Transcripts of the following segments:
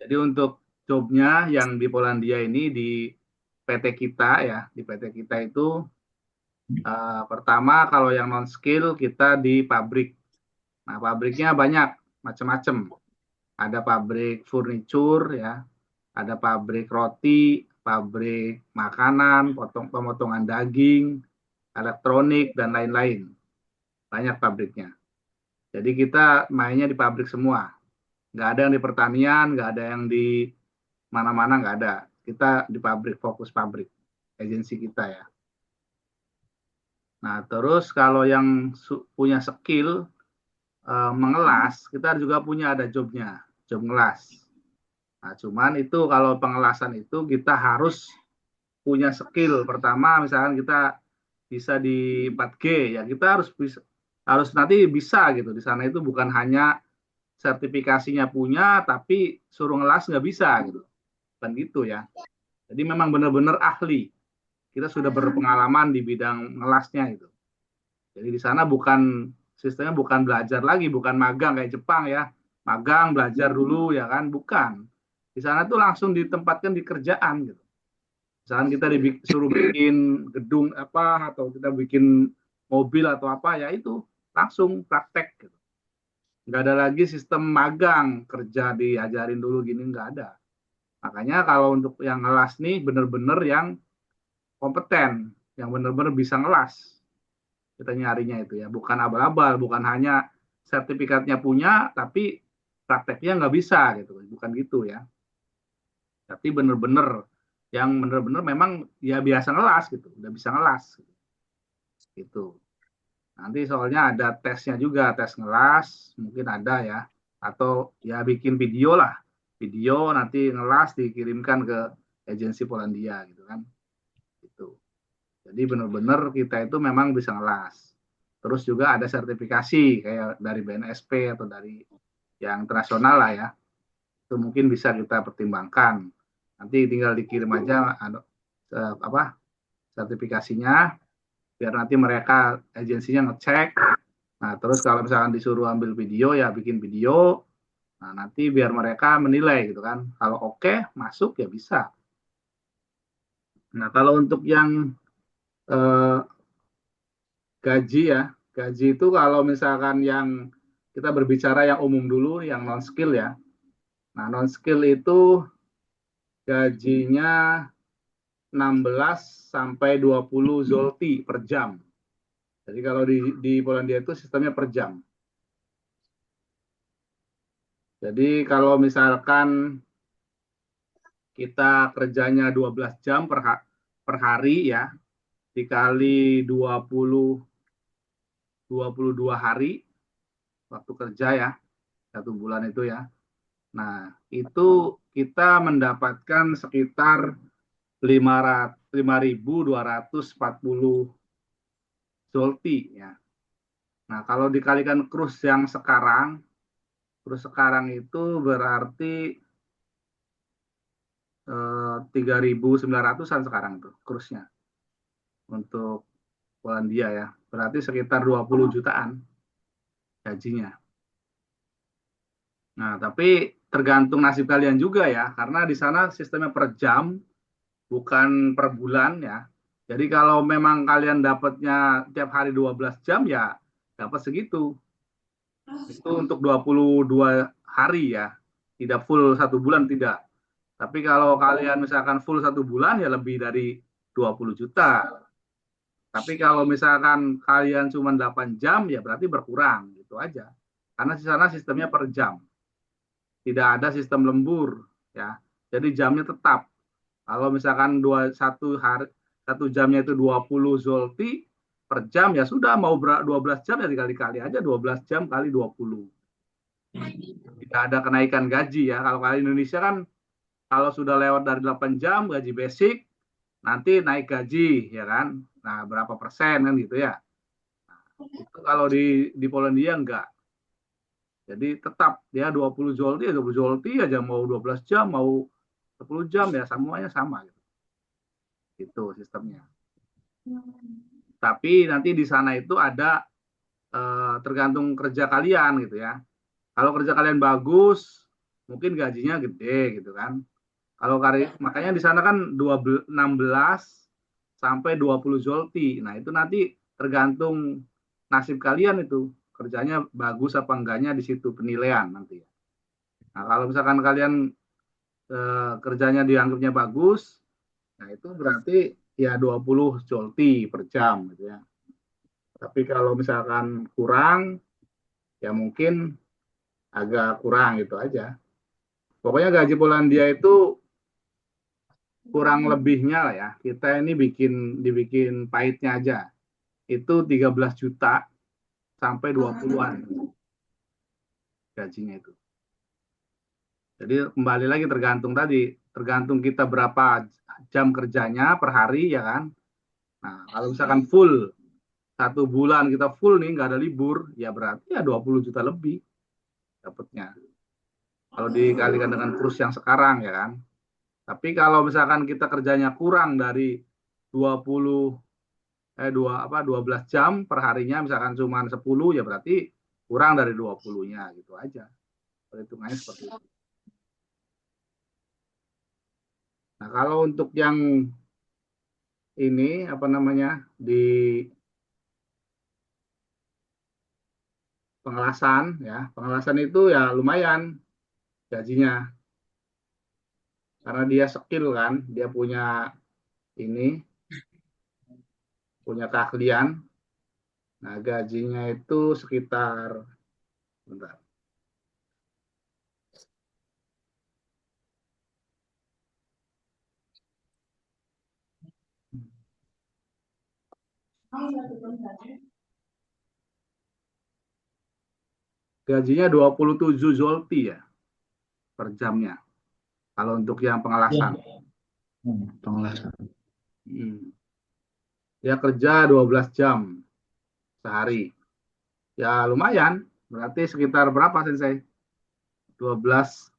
Jadi untuk jobnya yang di Polandia ini di PT kita ya, di PT kita itu pertama kalau yang non skill kita di pabrik. Nah, pabriknya banyak macam-macam. Ada pabrik furniture ya, ada pabrik roti, pabrik makanan, pemotongan daging, elektronik dan lain-lain. Banyak pabriknya. Jadi kita mainnya di pabrik semua. Nggak ada yang di pertanian, nggak ada yang di mana-mana, nggak ada. Kita di pabrik, fokus pabrik, agensi kita ya. Nah, terus kalau yang punya skill mengelas, kita juga punya ada jobnya, job ngelas. Nah, cuman itu kalau pengelasan itu kita harus punya skill. Pertama, misalkan kita bisa di 4G, ya kita harus nanti bisa gitu. Di sana itu bukan hanya sertifikasinya punya, tapi suruh ngelas nggak bisa gitu. Kan gitu ya. Jadi memang benar-benar ahli. Kita sudah berpengalaman di bidang ngelasnya itu. Jadi di sana bukan sistemnya bukan belajar lagi, bukan magang kayak Jepang ya. Magang belajar dulu ya kan, bukan. Di sana tuh langsung ditempatkan di kerjaan gitu. Misalkan kita disuruh bikin gedung apa atau kita bikin mobil atau apa ya itu langsung praktek gitu. Nggak ada lagi sistem magang kerja diajarin dulu gini nggak ada. Makanya kalau untuk yang ngelas nih bener-bener yang kompeten, yang bener-bener bisa ngelas kita nyarinya itu ya, bukan abal-abal, bukan hanya sertifikatnya punya tapi prakteknya nggak bisa gitu, bukan gitu ya. Tapi bener-bener yang bener-bener memang ya biasa ngelas gitu, udah bisa ngelas gitu. Nanti soalnya ada tesnya juga, tes ngelas mungkin ada ya, atau ya bikin video lah, video nanti ngelas dikirimkan ke agensi Polandia gitu kan, gitu. Jadi benar-benar kita itu memang bisa ngelas. Terus juga ada sertifikasi kayak dari BNSP atau dari yang internasional lah ya. Itu mungkin bisa kita pertimbangkan. Nanti tinggal dikirim aja apa sertifikasinya biar nanti mereka agensinya ngecek. Nah, terus kalau misalkan disuruh ambil video ya bikin video. Nah, nanti biar mereka menilai gitu kan. Kalau oke, masuk ya bisa. Nah, kalau untuk yang eh, gaji ya, gaji itu kalau misalkan yang kita berbicara yang umum dulu, yang non skill ya. Nah, non skill itu gajinya 16 sampai 20 zloty per jam. Jadi kalau di Polandia itu sistemnya per jam. Jadi kalau misalkan kita kerjanya 12 jam per hari ya, dikali 22 hari waktu kerja ya, satu bulan itu ya. Nah, itu kita mendapatkan sekitar 5.240 zloty ya. Nah, kalau dikalikan kurs sekarang itu berarti 3.900-an sekarang tuh kursnya untuk Polandia ya. Berarti sekitar 20 jutaan gajinya. Nah, tapi tergantung nasib kalian juga ya, karena di sana sistemnya per jam, bukan per bulan ya. Jadi kalau memang kalian dapatnya tiap hari 12 jam ya dapat segitu. Itu untuk 22 hari ya. Tidak full satu bulan tidak. Tapi kalau kalian misalkan full satu bulan ya lebih dari 20 juta. Tapi kalau misalkan kalian cuma 8 jam ya berarti berkurang gitu aja. Karena di sana sistemnya per jam. Tidak ada sistem lembur ya. Jadi jamnya tetap. Kalau misalkan satu jamnya itu 20 zloty per jam ya sudah mau 12 jam ya dikali-kali aja 12 jam kali 20. Tidak ada kenaikan gaji ya. Kalau kali Indonesia kan kalau sudah lewat dari 8 jam gaji basic nanti naik gaji ya kan. Nah, berapa persen kan gitu ya. Itu kalau di Polandia enggak. Jadi tetap dia 20 zloty ya 20 zloty aja mau 12 jam mau 10 jam ya semuanya sama gitu. Itu sistemnya. Tapi nanti di sana itu ada tergantung kerja kalian gitu ya. Kalau kerja kalian bagus, mungkin gajinya gede gitu kan. Kalau makanya di sana kan 16 sampai 20 zloty. Nah, itu nanti tergantung nasib kalian itu. Kerjanya bagus apa enggaknya di situ penilaian nanti. Nah, kalau misalkan kalian kerjanya dianggapnya bagus, nah itu berarti ya 20 zloty per jam gitu ya. Tapi kalau misalkan kurang, ya mungkin agak kurang gitu aja. Pokoknya gaji Polandia itu kurang lebihnya lah ya. Kita ini dibikin pahitnya aja. Itu 13 juta sampai 20-an gajinya itu. Jadi kembali lagi tergantung kita berapa jam kerjanya per hari ya kan. Nah, kalau misalkan full 1 bulan kita full nih nggak ada libur, ya berarti ya 20 juta lebih dapatnya. Kalau dikalikan dengan kurs yang sekarang ya kan. Tapi kalau misalkan kita kerjanya kurang dari 20 12 jam per harinya misalkan cuma 10 ya berarti kurang dari 20-nya gitu aja. Perhitungannya seperti itu. Nah, kalau untuk yang ini apa namanya di pengelasan itu ya lumayan gajinya karena dia skill kan, dia ini punya keahlian. Nah, gajinya itu sekitar bentar. Gajinya 27 zloty ya per jamnya. Kalau untuk yang pengelasan. Pengelasan. Dia kerja 12 jam sehari. Ya lumayan. Berarti sekitar berapa Sensei? 12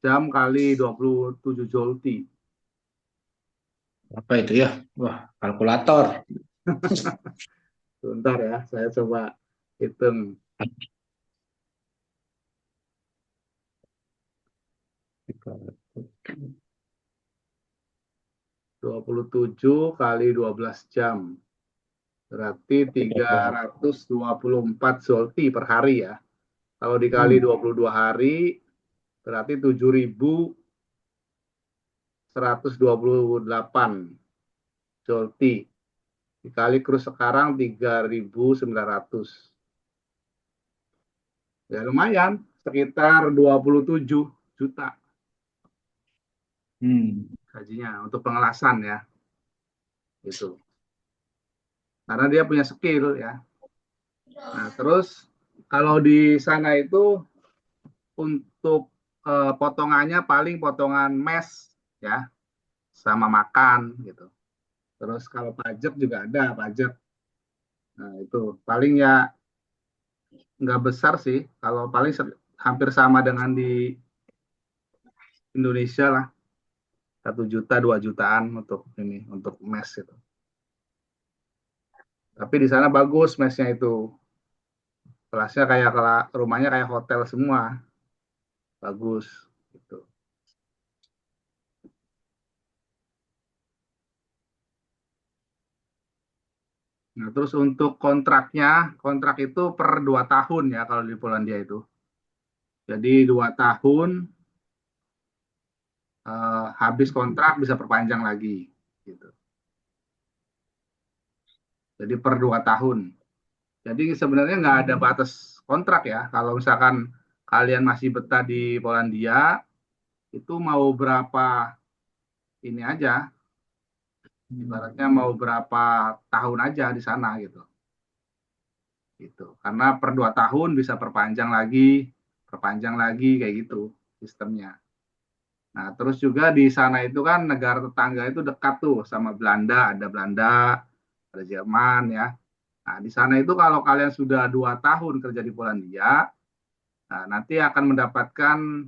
jam kali 27 zloty. Apa itu ya? Wah, kalkulator. Sebentar ya, saya coba hitung. 27 kali 12 jam. Berarti 324 zloty per hari ya. Kalau dikali 22 hari, berarti 7.128 zloty. Dikali kurs sekarang 3.900. Ya lumayan, sekitar 27 juta gajinya untuk pengelasan ya. Gitu. Karena dia punya skill ya. Nah, terus kalau di sana itu untuk potongannya paling potongan mes ya, sama makan gitu. Terus kalau pajak juga ada pajak. Nah, itu paling ya nggak besar sih. Kalau paling hampir sama dengan di Indonesia lah. 1 juta, 2 jutaan untuk mes itu. Tapi di sana bagus mesnya itu. Kelasnya kayak rumahnya kayak hotel semua. Bagus gitu. Nah, terus untuk kontrak itu per 2 tahun ya kalau di Polandia itu. Jadi 2 tahun habis kontrak bisa perpanjang lagi, gitu. Jadi per 2 tahun. Jadi sebenarnya nggak ada batas kontrak ya. Kalau misalkan kalian masih betah di Polandia, itu mau berapa ini aja, ibaratnya mau berapa tahun aja di sana gitu. Gitu. Karena per 2 tahun bisa perpanjang lagi kayak gitu sistemnya. Nah, terus juga di sana itu kan negara tetangga itu dekat tuh sama Belanda, ada Jerman ya. Nah, di sana itu kalau kalian sudah 2 tahun kerja di Polandia, nah, nanti akan mendapatkan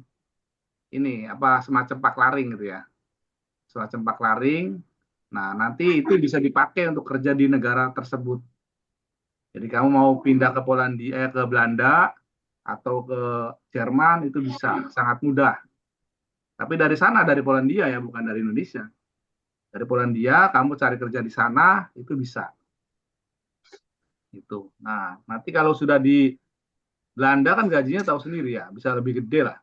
ini apa semacam paklaring gitu ya, semacam paklaring. Nah, nanti itu bisa dipakai untuk kerja di negara tersebut. Jadi kamu mau pindah ke Polandia, ke Belanda, atau ke Jerman itu bisa sangat mudah. Tapi dari sana, dari Polandia ya, bukan dari Indonesia. Dari Polandia, kamu cari kerja di sana itu bisa. Itu. Nah, nanti kalau sudah di Belanda kan gajinya tahu sendiri ya, bisa lebih gede lah,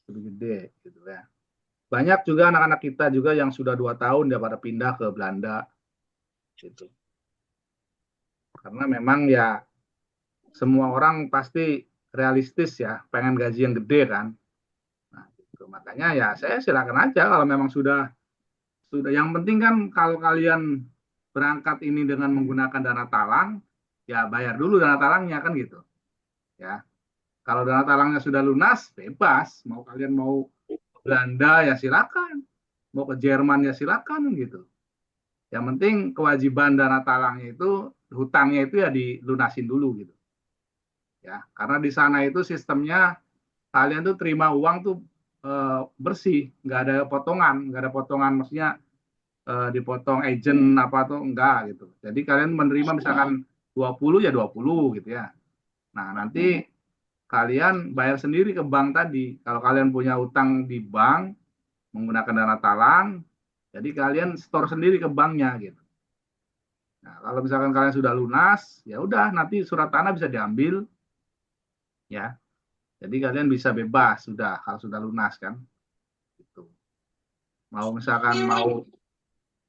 lebih gede gitu ya. Banyak juga anak-anak kita juga yang sudah 2 tahun dia pada pindah ke Belanda gitu. Karena memang ya semua orang pasti realistis ya, pengen gaji yang gede kan. Nah, gitu. Makanya ya saya silakan aja kalau memang sudah yang penting kan kalau kalian berangkat ini dengan menggunakan dana talang, ya bayar dulu dana talangnya kan gitu. Ya. Kalau dana talangnya sudah lunas, bebas. Mau kalian mau Belanda ya silakan. Mau ke Jerman ya silakan gitu. Yang penting kewajiban dana talangnya itu, hutangnya itu ya dilunasin dulu gitu. Ya, karena di sana itu sistemnya kalian tuh terima uang tuh bersih, nggak ada potongan maksudnya dipotong agent apa tuh enggak gitu. Jadi kalian menerima misalkan 20 ya 20 gitu ya. Nah, nanti kalian bayar sendiri ke bank tadi. Kalau kalian punya utang di bank menggunakan dana talang, jadi kalian store sendiri ke banknya gitu. Nah, kalau misalkan kalian sudah lunas, ya udah nanti surat tanah bisa diambil ya. Jadi kalian bisa bebas sudah kalau sudah lunas kan. Gitu. Mau misalkan mau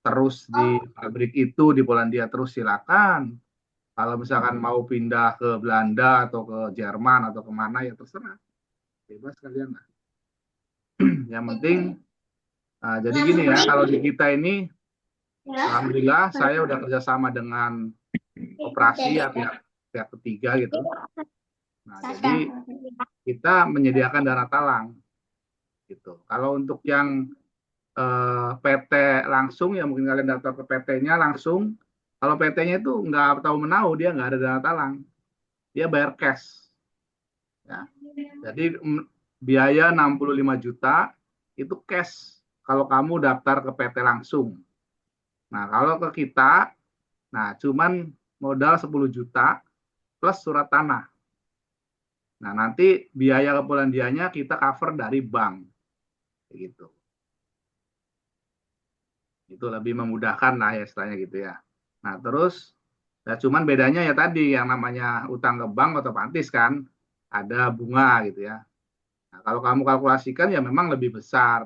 terus di pabrik itu di Polandia terus silakan. Kalau misalkan mau pindah ke Belanda atau ke Jerman atau kemana ya terserah, bebas kalian lah. Yang penting, jadi gini ya, kalau di kita ini, alhamdulillah saya udah kerjasama dengan operasi ya pihak ketiga gitu. Nah jadi kita menyediakan dana talang gitu. Kalau untuk yang PT langsung ya mungkin kalian daftar ke PT-nya langsung. Kalau PT-nya itu nggak tahu menau dia nggak ada dana talang, dia bayar cash. Ya. Jadi biaya 65 juta itu cash kalau kamu daftar ke PT langsung. Nah, kalau ke kita, nah cuman modal 10 juta plus surat tanah. Nah, nanti biaya ke Polandianya kita cover dari bank. Gitu. Itu lebih memudahkan lah ya istilahnya gitu ya. Nah, terus ya cuman bedanya ya tadi yang namanya utang ke bank otomatis kan ada bunga gitu ya. Nah, kalau kamu kalkulasikan ya memang lebih besar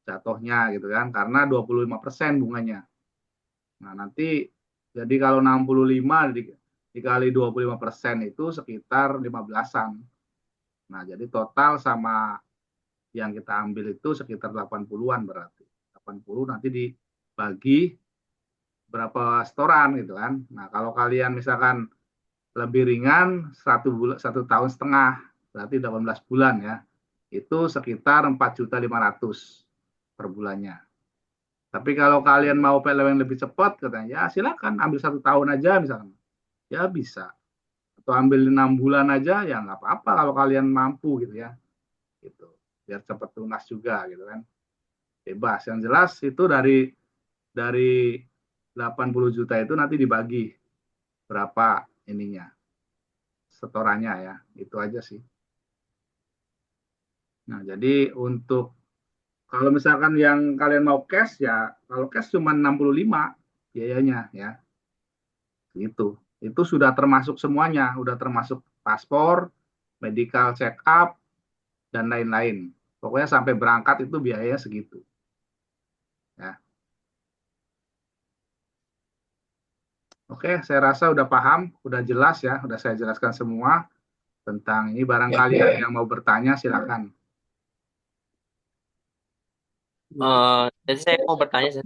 jatuhnya gitu kan karena 25% bunganya. Nah, nanti jadi kalau 65 dikali 25% itu sekitar 15-an. Nah, jadi total sama yang kita ambil itu sekitar 80-an berarti. 80 nanti dibagi berapa setoran gitu kan. Nah, kalau kalian misalkan lebih ringan 1 tahun setengah berarti 18 bulan ya. Itu sekitar 4.500.000 per bulannya. Tapi kalau kalian mau PLW yang lebih cepat katanya ya silakan ambil 1 tahun aja misalkan. Ya bisa. Atau ambil 6 bulan aja ya nggak apa-apa kalau kalian mampu gitu ya. Gitu. Biar cepat lunas juga gitu kan. Bebas. Yang jelas itu dari 80 juta itu nanti dibagi berapa ininya setorannya ya. Itu aja sih. Nah, jadi untuk kalau misalkan yang kalian mau cash ya, kalau cash cuma 65 biayanya ya. Gitu. Itu sudah termasuk semuanya, sudah termasuk paspor, medical check up dan lain-lain. Pokoknya sampai berangkat itu biayanya segitu. Ya. Oke, saya rasa udah paham, udah jelas ya, udah saya jelaskan semua tentang ini. Barangkali ada yang mau bertanya, silakan. Jadi saya mau bertanya,